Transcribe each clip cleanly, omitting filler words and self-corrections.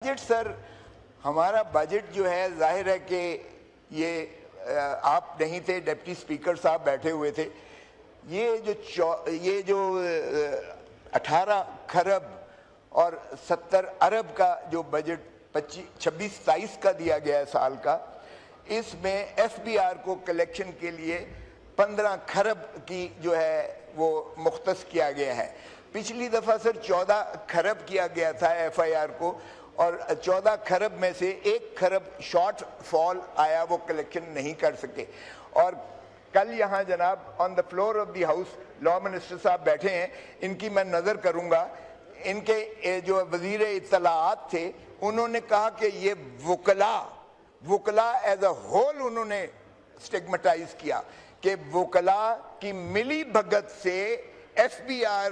Budget سر ہمارا budget جو ہے ظاہر ہے کہ یہ آپ نہیں تھے، ڈپٹی اسپیکر صاحب بیٹھے ہوئے تھے. یہ جو 18 کھرب اور 70 ارب کا جو بجٹ 26-27 کا دیا گیا ہے سال کا، اس میں ایف بی آر کو کلیکشن کے لیے 15 کھرب کی جو ہے وہ مختص کیا گیا ہے. پچھلی دفعہ سر 14 کھرب کیا گیا تھا ایف آئی آر کو، اور 14 کھرب میں سے 1 کھرب شارٹ فال آیا، وہ کلیکشن نہیں کر سکے. اور کل یہاں جناب on the floor of the house law minister صاحب بیٹھے ہیں، ان کی میں نظر کروں گا. ان کے جو وزیر اطلاعات تھے انہوں نے کہا کہ یہ وکلا ایز اے ہول انہوں نے سٹیگمٹائز کیا کہ وکلا کی ملی بھگت سے ایف بی آر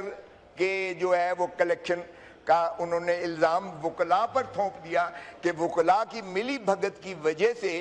کے جو ہے وہ کلیکشن کا انہوں نے الزام وکلا پر تھوپ دیا کہ وکلا کی ملی بھگت کی وجہ سے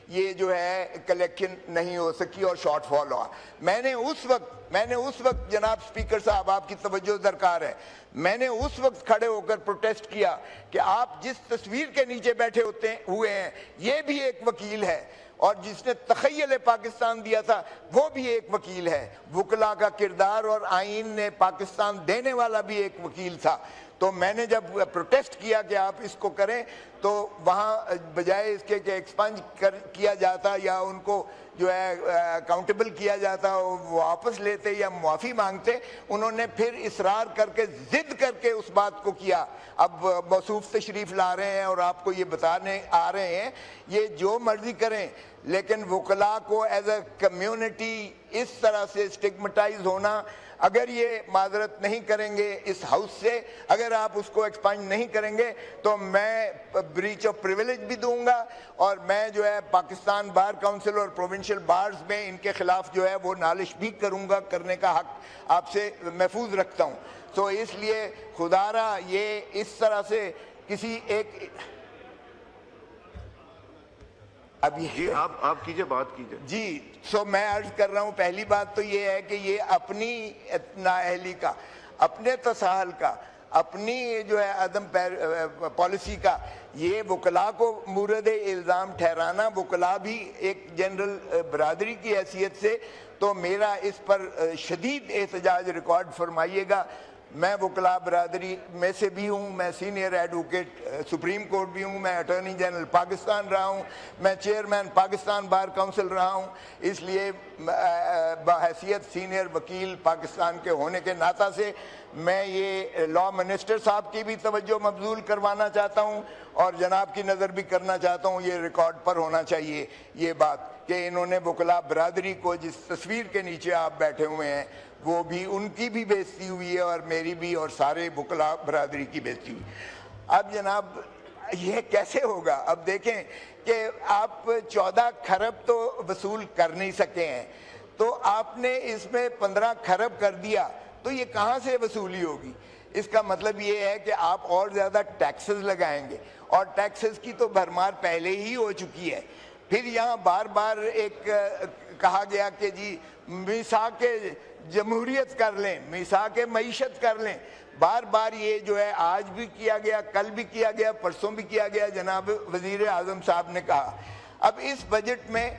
یہ جو ہے کلیکشن نہیں ہو سکی اور شارٹ فال ہوا. میں نے اس وقت جناب اسپیکر صاحب آپ کی توجہ درکار ہے، میں نے اس وقت کھڑے ہو کر پروٹیسٹ کیا کہ آپ جس تصویر کے نیچے بیٹھے ہوئے ہیں یہ بھی ایک وکیل ہے، اور جس نے تخیل پاکستان دیا تھا وہ بھی ایک وکیل ہے. وکلا کا کردار اور آئین نے پاکستان دینے والا بھی ایک وکیل تھا. تو میں نے جب پروٹیسٹ کیا کہ آپ اس کو کریں، تو وہاں بجائے اس کے کہ ایکسپنج کیا جاتا یا ان کو جو ہے اکاؤنٹیبل کیا جاتا، وہ واپس لیتے یا معافی مانگتے، انہوں نے پھر اصرار کر کے ضد کر کے اس بات کو کیا. اب موصوف تشریف لا رہے ہیں اور آپ کو یہ بتانے آ رہے ہیں، یہ جو مرضی کریں، لیکن وکلا کو ایز اے کمیونٹی اس طرح سے سٹگمٹائز ہونا، اگر یہ معذرت نہیں کریں گے اس ہاؤس سے، اگر آپ اس کو ایکسپانڈ نہیں کریں گے، تو میں بریچ آف پریویلیج بھی دوں گا، اور میں جو ہے پاکستان بار کونسل اور پروونشل بارز میں ان کے خلاف جو ہے وہ نالش بھی کروں گا. کرنے کا حق آپ سے محفوظ رکھتا ہوں. تو اس لیے خدا را یہ اس طرح سے کسی ایک جی آپ کیجئے، بات کیجئے. جی میں عرض کر رہا ہوں، پہلی بات تو یہ ہے کہ یہ اپنی نااہلی کا، اپنے تساہل کا، اپنی جو ہے عدم پالیسی کا یہ وکلا کو مورد الزام ٹھہرانا، وکلا بھی ایک جنرل برادری کی حیثیت سے، تو میرا اس پر شدید احتجاج ریکارڈ فرمائیے گا. میں وکلا برادری میں سے بھی ہوں، میں سینئر ایڈوکیٹ سپریم کورٹ بھی ہوں، میں اٹارنی جنرل پاکستان رہا ہوں، میں چیئرمین پاکستان بار کونسل رہا ہوں. اس لیے بحیثیت سینئر وکیل پاکستان کے ہونے کے ناطہ سے میں یہ لا منسٹر صاحب کی بھی توجہ مبذول کروانا چاہتا ہوں، اور جناب کی نظر بھی کرنا چاہتا ہوں. یہ ریکارڈ پر ہونا چاہیے یہ بات کہ انہوں نے وکلا برادری کو، جس تصویر کے نیچے آپ بیٹھے ہوئے ہیں، وہ بھی ان کی بھی بےعزتی ہوئی ہے اور میری بھی اور سارے وکلا برادری کی بےعزتی ہوئی. اب جناب یہ کیسے ہوگا؟ اب دیکھیں کہ آپ 14 کھرب تو وصول کر نہیں سکے ہیں، تو آپ نے اس میں 15 کھرب کر دیا، تو یہ کہاں سے وصولی ہوگی؟ اس کا مطلب یہ ہے کہ آپ اور زیادہ ٹیکسز لگائیں گے، اور ٹیکسز کی تو بھرمار پہلے ہی ہو چکی ہے. پھر یہاں بار بار ایک کہا گیا کہ جی میثاق جمہوریت کر لیں، میثاق معیشت کر لیں. بار بار یہ جو ہے آج بھی کیا گیا، کل بھی کیا گیا، پرسوں بھی کیا گیا. جناب وزیر اعظم صاحب نے کہا. اب اس بجٹ میں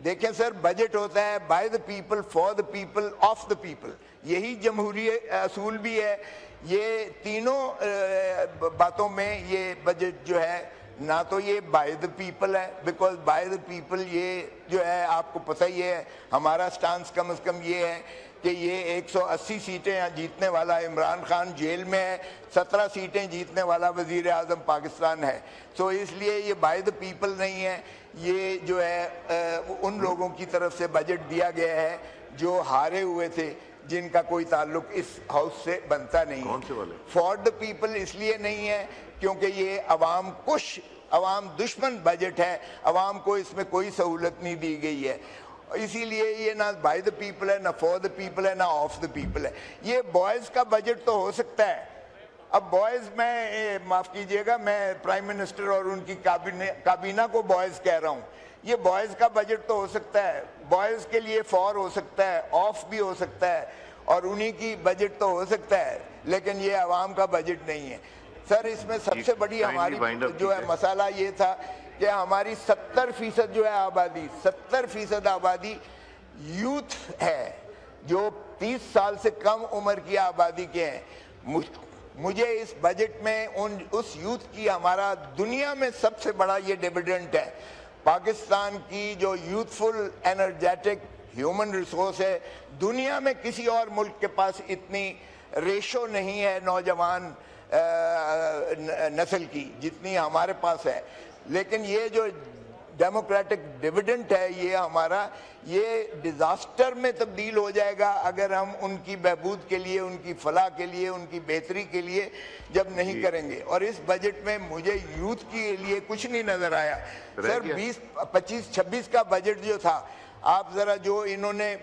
دیکھیں سر، بجٹ ہوتا ہے by the people, for the people, of the people. یہی جمہوری اصول بھی ہے. یہ تینوں باتوں میں یہ بجٹ جو ہے، نہ تو یہ بائی دا پیپل ہے، بیکاز بائی دا پیپل یہ جو ہے آپ کو پتہ ہی ہے، ہمارا سٹانس کم از کم یہ ہے کہ یہ 180 سیٹیں جیتنے والا عمران خان جیل میں ہے، 17 سیٹیں جیتنے والا وزیر اعظم پاکستان ہے. سو اس لیے یہ بائی دا پیپل نہیں ہے. یہ جو ہے ان لوگوں کی طرف سے بجٹ دیا گیا ہے جو ہارے ہوئے تھے، جن کا کوئی تعلق اس ہاؤس سے بنتا نہیں ہے. فار دا پیپل اس لیے نہیں ہے کیونکہ یہ عوام کش، عوام دشمن بجٹ ہے. عوام کو اس میں کوئی سہولت نہیں دی گئی ہے، اسی لیے یہ نہ بائی دا پیپل ہے، نہ فار دا پیپل ہے، نہ آف دا پیپل ہے. یہ بوائز کا بجٹ تو ہو سکتا ہے. اب بوائز، میں معاف کیجئے گا، میں پرائم منسٹر اور ان کی کابینہ کو بوائز کہہ رہا ہوں. یہ بوائز کا بجٹ تو ہو سکتا ہے، بوائز کے لیے فار ہو سکتا ہے، آف بھی ہو سکتا ہے، اور انہی کی بجٹ تو ہو سکتا ہے، لیکن یہ عوام کا بجٹ نہیں ہے. سر اس میں سب سے بڑی ہماری جو ہے مسئلہ یہ تھا کہ ہماری 70% جو ہے آبادی 70% آبادی یوتھ ہے جو 30 سال سے کم عمر کی آبادی کے ہیں. مجھے اس بجٹ میں اس یوتھ کی ہمارا دنیا میں سب سے بڑا یہ ڈیویڈنڈ ہے. پاکستان کی جو یوتھفل انرجیٹک ہیومن ریسورس ہے دنیا میں کسی اور ملک کے پاس اتنی ریشو نہیں ہے نوجوان نسل کی جتنی ہمارے پاس ہے. لیکن یہ جو ڈیموکریٹک ڈیویڈنڈ ہے یہ ہمارا یہ ڈیزاسٹر میں تبدیل ہو جائے گا اگر ہم ان کی بہبود کے لیے ان کی فلاح کے لیے ان کی بہتری کے لیے جب نہیں کریں گے. اور اس بجٹ میں مجھے یوتھ کے لیے کچھ نہیں نظر آیا. سر 20-25-26 کا بجٹ جو تھا آپ ذرا جو انہوں نے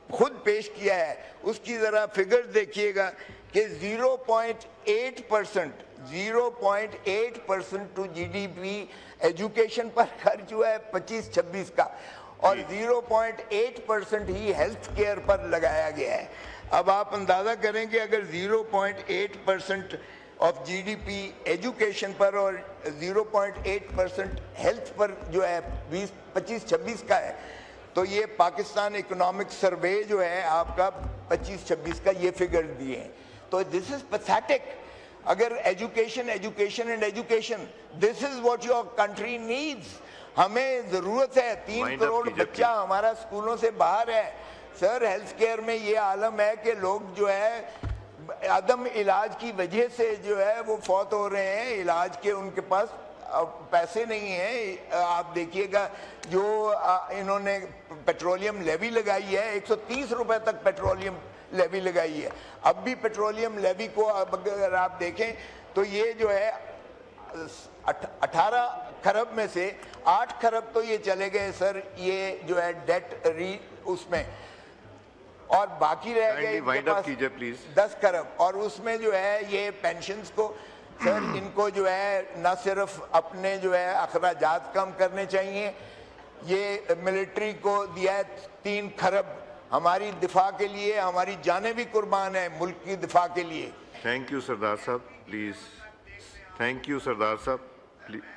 خود پیش کیا ہے اس کی ذرا فگر دیکھیے گا کہ 0.8% to G D P education پر خرچ ہوا ہے 25-26 کا اور 0.8% ہی ہیلتھ کیئر پر لگایا گیا ہے. اب آپ اندازہ کریں کہ اگر 0.8% of G D P education پر اور 0.8% ہیلتھ پر جو ہے 25-26 کا ہے تو یہ پاکستان اکنامک سروے جو ہے آپ کا 25-26 کا یہ فگر دیے ہیں. تو دس از پیتھیٹک. اگر education this is what your country needs. ہمیں ضرورت ہے 3 کروڑ بچہ ہمارا اسکولوں سے باہر ہے. سر ہیلتھ کیئر میں یہ عالم ہے کہ لوگ جو ہے عدم علاج کی وجہ سے جو ہے وہ فوت ہو رہے ہیں. علاج کے ان کے پاس پیسے نہیں ہیں. آپ دیکھیے گا جو انہوں نے پیٹرولیم لیوی لگائی ہے 130 روپے تک پیٹرولیم لیوی لگائی ہے. اب بھی پیٹرولیم لیوی کو اگر آپ دیکھیں تو یہ جو ہے 18 کھرب میں سے 8 کھرب تو یہ چلے گئے سر یہ جو ہے ڈیٹ اس میں اور باقی رہ گئے 10 کھرب اور اس میں جو ہے یہ پینشنز کو سر ان کو جو ہے نہ صرف اپنے جو ہے اخراجات کم کرنے چاہیے. یہ ملٹری کو دیا ہے 3 کھرب ہماری دفاع کے لیے ہماری جانیں بھی قربان ہیں ملک کی دفاع کے لیے. تھینک یو سردار صاحب. پلیز تھینک یو سردار صاحب.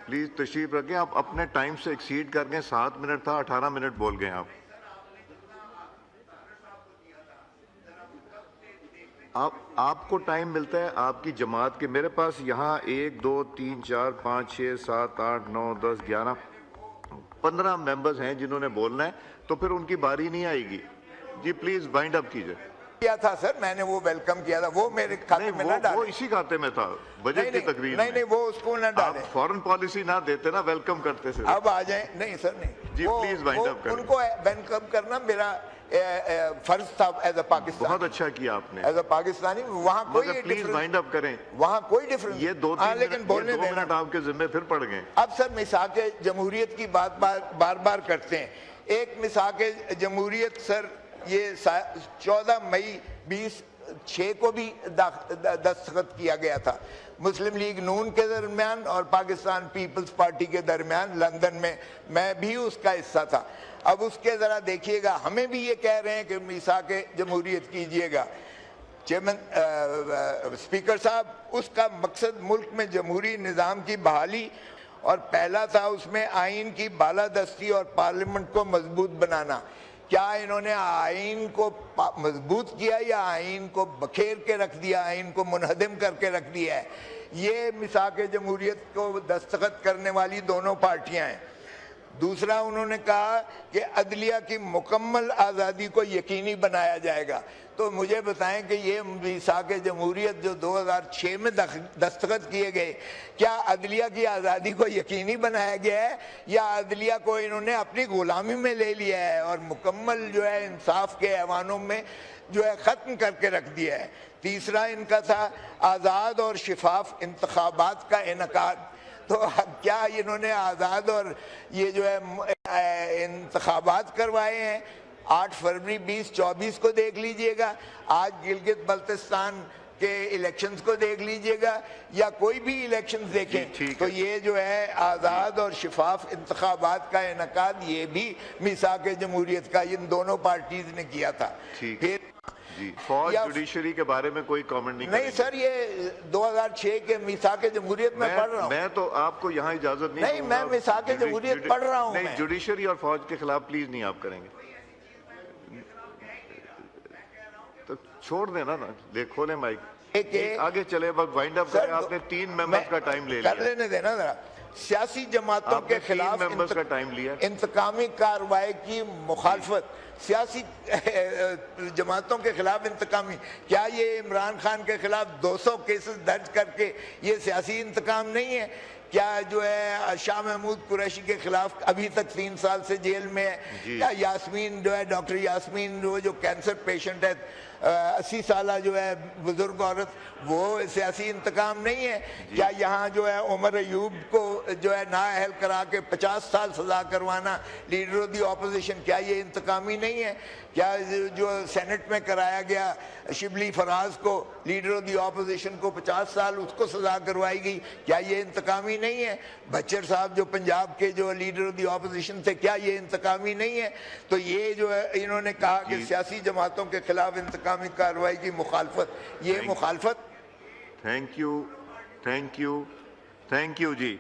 پلیز تشریف رکھیں. آپ اپنے ٹائم سے ایکسیڈ کر گئے. 7 منٹ تھا 18 منٹ بول گئے آپ کو ٹائم ملتا ہے آپ کی جماعت کے. میرے پاس یہاں 1 2 3 4 5 6 7 8 9 10 11 15 ممبرز ہیں جنہوں نے بولنا ہے تو پھر ان کی باری نہیں آئے گی. جی پلیز وائنڈ اپ کیجئے. کیا تھا سر میں نے وہ ویلکم کیا تھا وہ میرے کھاتے میں نہ ڈالیں. وہ اسی کھاتے میں تھا بجٹ کی تقریر میں. نہیں وہ اس کو نہ ڈالیں. آپ فورن پالیسی نہ دیتے نا ویلکم کرتے سر. اب آ جائیں. نہیں سر نہیں جی پلیز وائنڈ اپ کریں. ان کو ویلکم کرنا میرا فرض تھا ایز اے پاکستانی. بہت اچھا کیا آپ نے ایز اے پاکستانی. وہاں کوئی پلیز وائنڈ اپ کریں. وہاں کوئی ڈفرنس یہ 2 منٹ آپ کے ذمہ پھر پڑ گئے. اب سر میثاق جمہوریت کی بات بار بار کرتے ہیں. ایک میثاق جمہوریت سر یہ 14 مئی 2006 کو بھی دستخط کیا گیا تھا مسلم لیگ نون کے درمیان اور پاکستان پیپلز پارٹی کے درمیان لندن میں بھی اس کا حصہ تھا. اب اس کے ذرا دیکھیے گا ہمیں بھی یہ کہہ رہے ہیں کہ میثاق جمہوریت کیجئے گا. چیئرمین اسپیکر صاحب اس کا مقصد ملک میں جمہوری نظام کی بحالی اور پہلا تھا اس میں آئین کی بالادستی اور پارلیمنٹ کو مضبوط بنانا. کیا انہوں نے آئین کو مضبوط کیا یا آئین کو بکھیر کے رکھ دیا آئین کو منہدم کر کے رکھ دیا ہے. یہ میثاق جمہوریت کو دستخط کرنے والی دونوں پارٹیاں ہیں. دوسرا انہوں نے کہا کہ عدلیہ کی مکمل آزادی کو یقینی بنایا جائے گا. تو مجھے بتائیں کہ یہ میثاق جمہوریت جو 2006 میں دستخط کیے گئے کیا عدلیہ کی آزادی کو یقینی بنایا گیا ہے یا عدلیہ کو انہوں نے اپنی غلامی میں لے لیا ہے اور مکمل جو ہے انصاف کے ایوانوں میں جو ہے ختم کر کے رکھ دیا ہے. تیسرا ان کا تھا آزاد اور شفاف انتخابات کا انعقاد. تو کیا انہوں نے آزاد اور یہ جو ہے انتخابات کروائے ہیں. 8 فروری 2024 کو دیکھ لیجئے گا. آج گلگت بلتستان کے الیکشنز کو دیکھ لیجئے گا یا کوئی بھی الیکشنز دیکھیں تو یہ جو ہے آزاد اور شفاف انتخابات کا انعقاد یہ بھی میثاق جمہوریت کا ان دونوں پارٹیز نے کیا تھا. پھر جی فوج یا جوڈیشری کے بارے میں کوئی کامنٹ نہیں نہیں سر، یہ 2006 کے میثاق جمہوریت میں پڑھ رہا ہوں. میں تو آپ کو یہاں اجازت نہیں، میں میثاق جمہوریت پڑھ رہا ہوں. نہیں، جوڈیشری اور فوج کے خلاف پلیز نہیں آپ کریں گے. تو چھوڑ دینا نا، کھولیں مائک، آگے چلے. بس وائنڈ اپ کریں. آپ نے 3 ممبرز کا ٹائم لے لیا. کر لینے دینا ذرا. سیاسی جماعتوں کے خلاف انتقامی کارروائی کی مخالفت، سیاسی جماعتوں کے خلاف انتقامی، کیا یہ عمران خان کے خلاف 200 کیسز درج کر کے یہ سیاسی انتقام نہیں ہے؟ کیا جو ہے شاہ محمود قریشی کے خلاف ابھی تک 3 سال سے جیل میں ہے؟ کیا یاسمین جو ہے، ڈاکٹر یاسمین جو کینسر پیشنٹ ہے، 80 سالہ جو ہے بزرگ عورت، وہ سیاسی انتقام نہیں ہے؟ کیا یہاں جو ہے عمر ایوب کو جو ہے نااہل کرا کے 50 سال سزا کروانا لیڈر آف دی اپوزیشن، کیا یہ انتقامی نہیں ہے؟ کیا جو سینٹ میں کرایا گیا شبلی فراز کو، لیڈر آف دی اپوزیشن کو 50 سال اس کو سزا کروائی گئی، کیا یہ انتقامی نہیں ہے؟ بچر صاحب جو پنجاب کے جو لیڈر آف دی اپوزیشن تھے، کیا یہ انتقامی نہیں ہے؟ تو یہ جو ہے انہوں نے کہا کہ سیاسی جماعتوں کے خلاف انتقامی کارروائی کی مخالفت، یہ مخالفت. Thank you G.